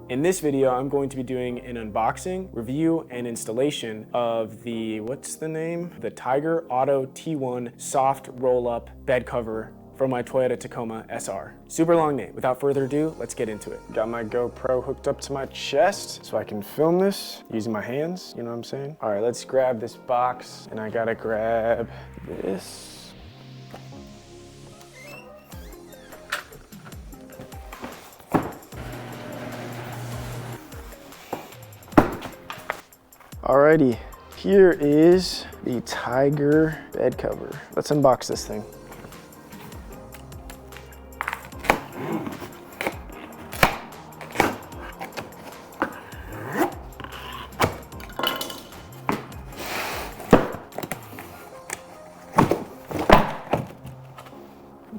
In this video, I'm going to be doing an unboxing, review, and installation of the, what's the name? The Tyger Auto T1 soft roll-up bed cover from my Toyota Tacoma SR. Super long name. Without further ado, let's get into it. Got my GoPro hooked up to my chest so I can film this using my hands, you know what I'm saying? All right, let's grab this box, and I gotta grab this. Alrighty, here is the Tyger bed cover. Let's unbox this thing.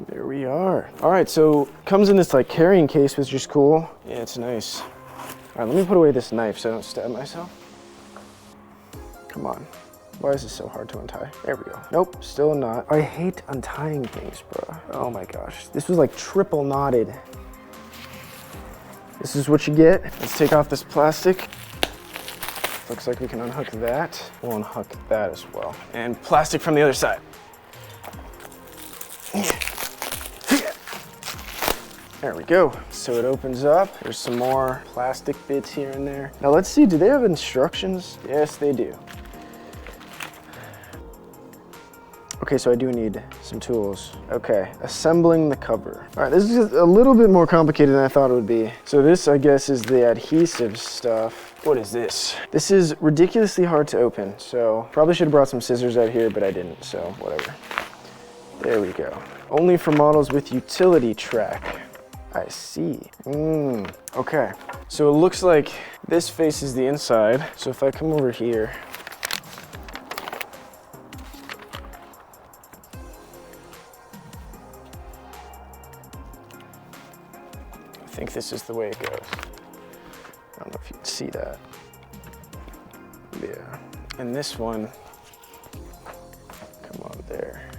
There we are. All right, so comes in this like carrying case, which is cool. Yeah, it's nice. All right, let me put away this knife so I don't stab myself. Come on. Why is this so hard to untie? There we go. Nope, still not. I hate untying things, bro. Oh my gosh. This was like triple knotted. This is what you get. Let's take off this plastic. Looks like we can unhook that. We'll unhook that as well. And plastic from the other side. There we go. So it opens up. There's some more plastic bits here and there. Now let's see, do they have instructions? Yes, they do. Okay, so I do need some tools. Okay, assembling the cover. All right, this is just a little bit more complicated than I thought it would be. So this, I guess, is the adhesive stuff. What is this? This is ridiculously hard to open, so probably should have brought some scissors out here, but I didn't, so whatever. There we go. Only for models with utility track. I see. Okay. So it looks like this faces the inside. So if I come over here, I think this is the way it goes. I don't know if you can see that. Yeah. And this one, come on there.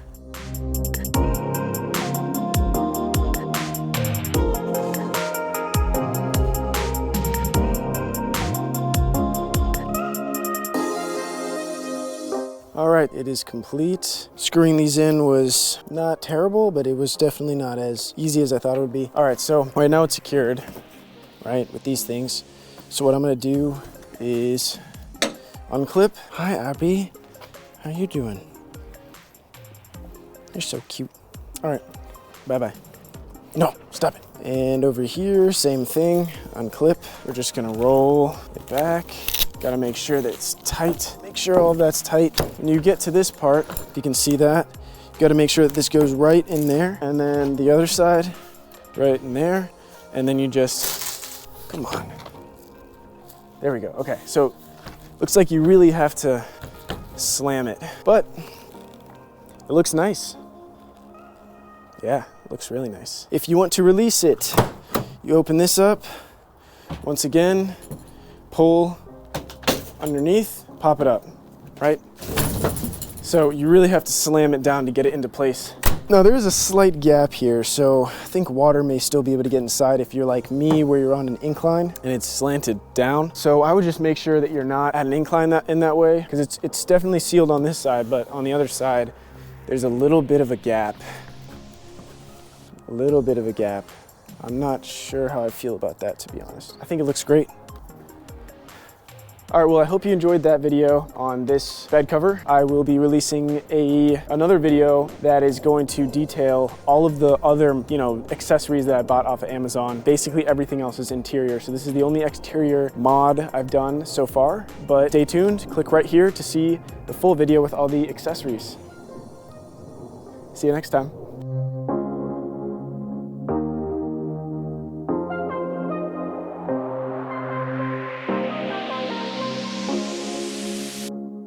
All right, it is complete. Screwing these in was not terrible, but it was definitely not as easy as I thought it would be. All right, so right now it's secured, right, with these things. So what I'm gonna do is unclip. Hi, Abby. How you doing? You're so cute. All right, bye-bye. No, stop it. And over here, same thing, unclip. We're just gonna roll it back. Gotta make sure that it's tight. Make sure all of that's tight. When you get to this part, if you can see that, you gotta make sure that this goes right in there. And then the other side, right in there. And then you just, come on. There we go, okay. So, looks like you really have to slam it, but it looks nice. Yeah, it looks really nice. If you want to release it, you open this up. Once again, pull underneath, pop it up, right? So you really have to slam it down to get it into place. Now there is a slight gap here, so I think water may still be able to get inside if you're like me where you're on an incline and it's slanted down. So I would just make sure that you're not at an incline in that way, because it's definitely sealed on this side, but on the other side, there's a little bit of a gap. A little bit of a gap. I'm not sure how I feel about that, to be honest. I think it looks great. All right, well, I hope you enjoyed that video on this bed cover. I will be releasing another video that is going to detail all of the other, accessories that I bought off of Amazon. Basically everything else is interior. So this is the only exterior mod I've done so far, but stay tuned. Click right here to see the full video with all the accessories. See you next time.